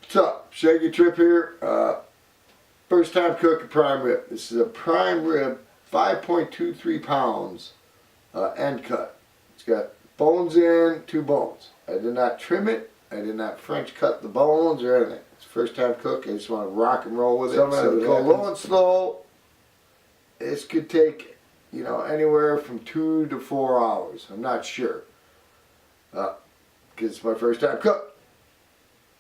What's up? Shaggietrip here. First time cooking prime rib. This is a prime rib, 5.23 pounds, end cut. It's got bones in, 2 bones. I did not trim it. I did not French cut the bones or anything. It's first time cook. I just want to rock and roll with it. So I'm going to go low and slow. This could take, you know, anywhere from 2 to 4 hours. I'm not sure. Because it's my first time cook.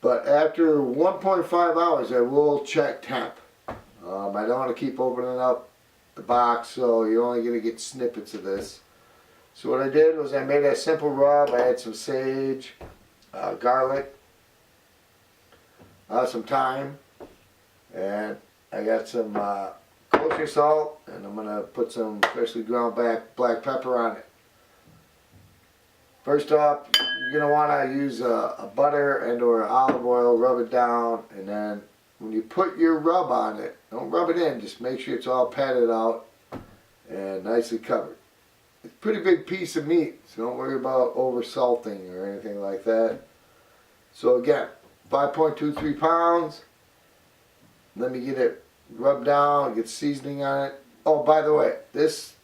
But after 1.5 hours, I will check temp. I don't want to keep opening up the box, so you're only going to get snippets of this. So what I did was I made a simple rub. I had some sage, garlic, some thyme, and I got some kosher salt, and I'm going to put some freshly ground black pepper on it. First off, you're going to want to use a butter and or olive oil, rub it down, and then when you put your rub on it, don't rub it in, just make sure it's all patted out and nicely covered. It's a pretty big piece of meat, so don't worry about over salting or anything like that. So again, 5.23 pounds. Let me get it rubbed down, get seasoning on it. Oh, by the way, this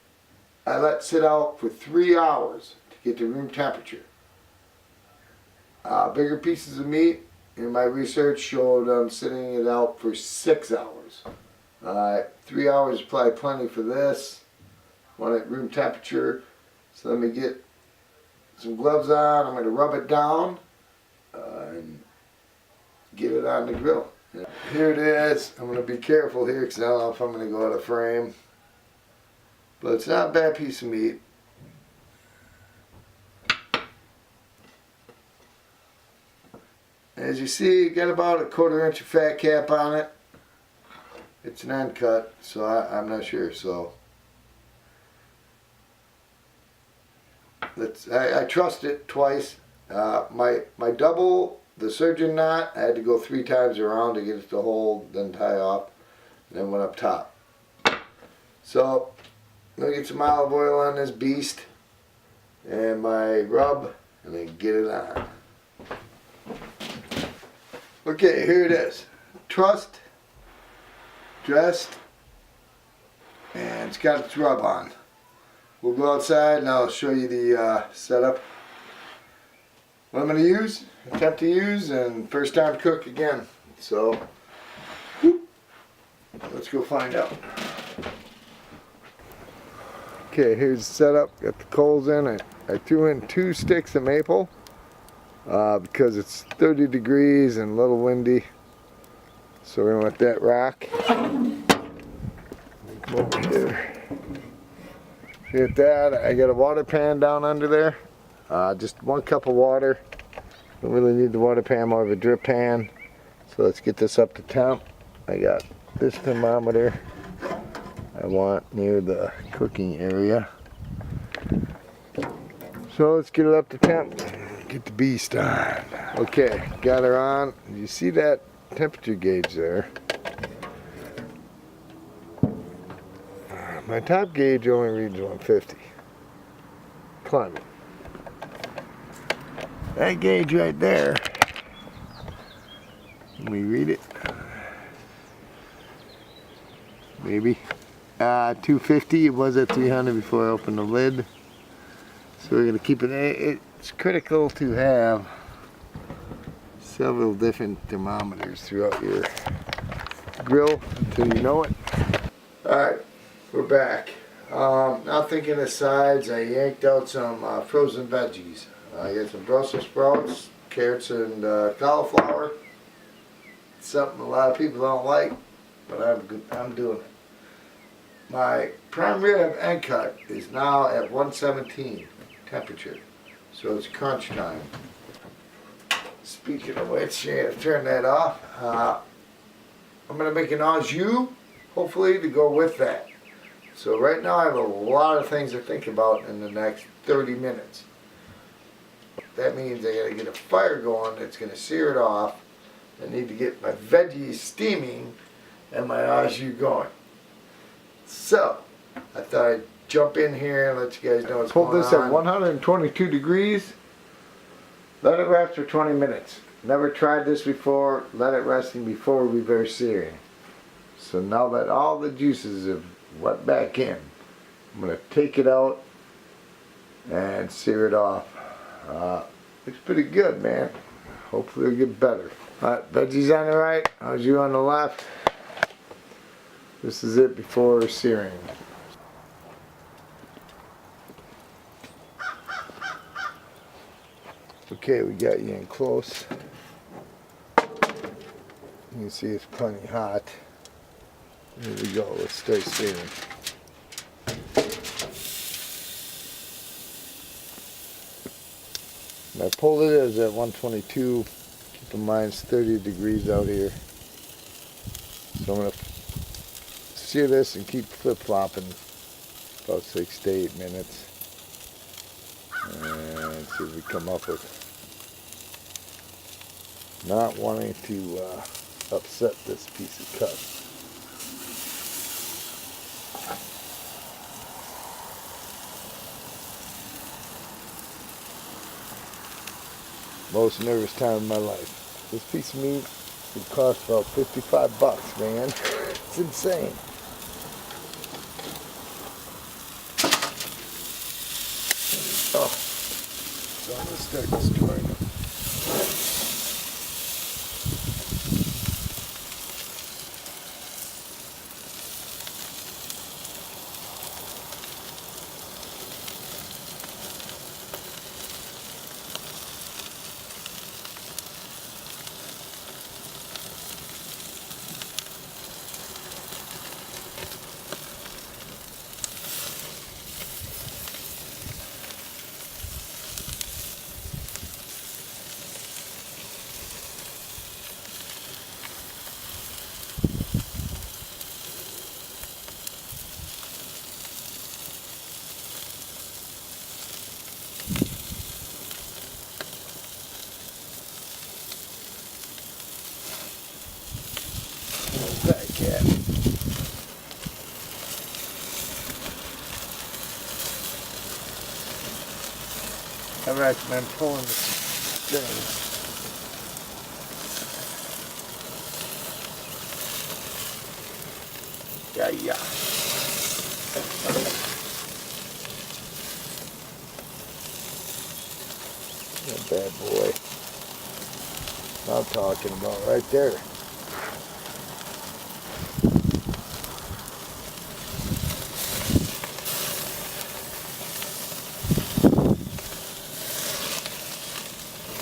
I let sit out for 3 hours to get to room temperature. Bigger pieces of meat, in my research, showed I'm sitting it out for 6 hours. 3 hours is probably plenty for this. Want it at room temperature. So let me get some gloves on. I'm going to rub it down and get it on the grill. Here it is. I'm going to be careful here because I don't know if I'm going to go out of frame. But it's not a bad piece of meat. As you see, got about a 1/4 inch of fat cap on it. It's an end cut, so I'm not sure. So I trust it twice. My double, the surgeon knot, I had to go 3 times around to get it to hold, then tie off, and then went up top. So let me get some olive oil on this beast and my rub, and then get it on. Okay, here it is. Trussed, dressed, and it's got its rub on. We'll go outside and I'll show you the setup. What I'm going to use, attempt to use, and first time cook again. So, let's go find out. Okay, here's the setup. Got the coals in. I threw in 2 sticks of maple. Because it's 30 degrees and a little windy, so we're gonna let that rock. Come over here. Get that. I got a water pan down under there. Just 1 cup of water. Don't really need the water pan, more of a drip pan. So let's get this up to temp. I got this thermometer I want near the cooking area. So let's get it up to temp. Get the beast on. Okay, got her on. You see that temperature gauge there? My top gauge only reads 150. Climbing. That gauge right there, let me read it. Maybe 250. It was at 300 before I opened the lid. So we're gonna keep it. It's critical to have several different thermometers throughout your grill until you know it. Alright, we're back. Now thinking of sides, I yanked out some frozen veggies. I got some Brussels sprouts, carrots, and cauliflower. It's something a lot of people don't like, but I'm doing it. My prime rib end cut is now at 117 temperature. So it's crunch time. Speaking of which, yeah, turn that off. I'm going to make an au jus, hopefully, to go with that. So right now I have a lot of things to think about in the next 30 minutes. That means I got to get a fire going that's going to sear it off. I need to get my veggies steaming and my au jus going. So, I thought I'd jump in here and let you guys know what's going on. Hold this at 122 degrees. Let it rest for 20 minutes. Never tried this before. Let it resting before reverse searing. So now that all the juices have wet back in, I'm going to take it out and sear it off. Looks pretty good, man. Hopefully it'll get better. Alright, veggies on the right, au jus on the left. This is it before searing. Okay, we got you in close. You can see it's plenty hot. Here we go, let's start searing. And I pulled it as at 122. Keep in mind it's 30 degrees out here. So I'm going to sear this and keep flip-flopping about 6 to 8 minutes. And see what we come up with. Not wanting to upset this piece of cut. Most nervous time of my life. This piece of meat would cost about 55 bucks, man. It's insane. Oh, so I'm gonna start destroying them. That cat. I recommend pulling the string. Yeah. That bad boy. I'm talking about right there.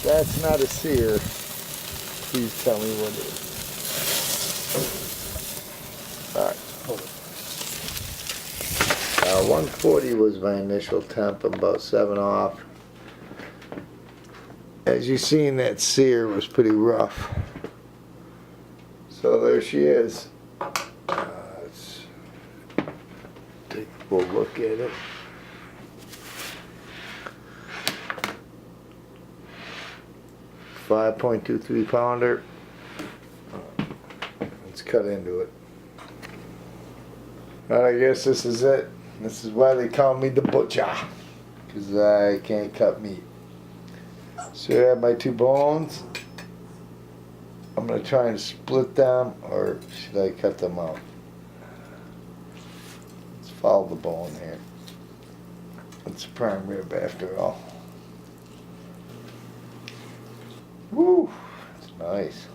That's not a sear. Please tell me what it is. Alright, hold it. 140 was my initial temp. I'm about 7 off. As you seen, that sear was pretty rough. So there she is. Let's take a full look at it. .23 pounder. Let's cut into it. Alright, I guess this is it. This is why they call me the butcher, because I can't cut meat. So I have my 2 bones. I'm going to try and split them, or should I cut them out? Let's follow the bone here. It's a prime rib after all. Woo! It's nice.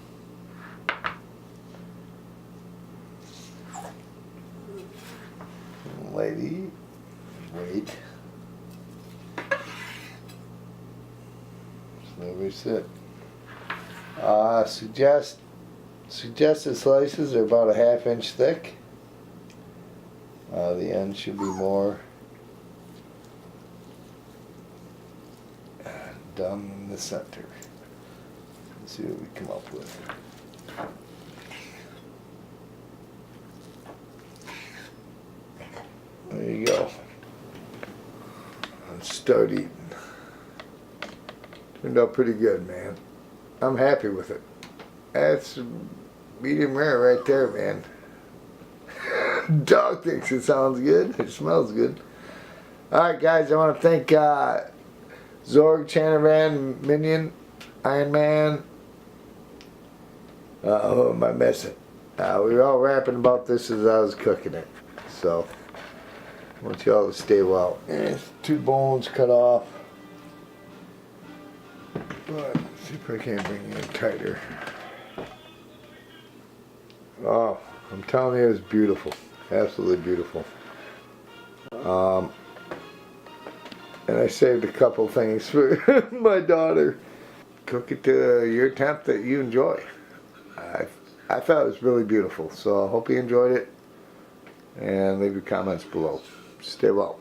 Lady, wait. Slowly sit. Suggested slices are about a ½ inch thick. The end should be more done in the center. Let's see what we come up with. There you go. Let's start eating. Turned out pretty good, man. I'm happy with it. That's medium rare right there, man. Dog thinks it sounds good. It smells good. Alright, guys, I want to thank Zorg, Chanavan, Minion, Iron Man, Who am I missing? We were all rapping about this as I was cooking it. So, I want y'all to stay well. There's 2 bones cut off. But, see if I can't bring it in tighter. Oh, I'm telling you, it's beautiful. Absolutely beautiful. And I saved a couple things for my daughter. Cook it to your temp that you enjoy. I thought it was really beautiful, so I hope you enjoyed it, and leave your comments below. Stay well.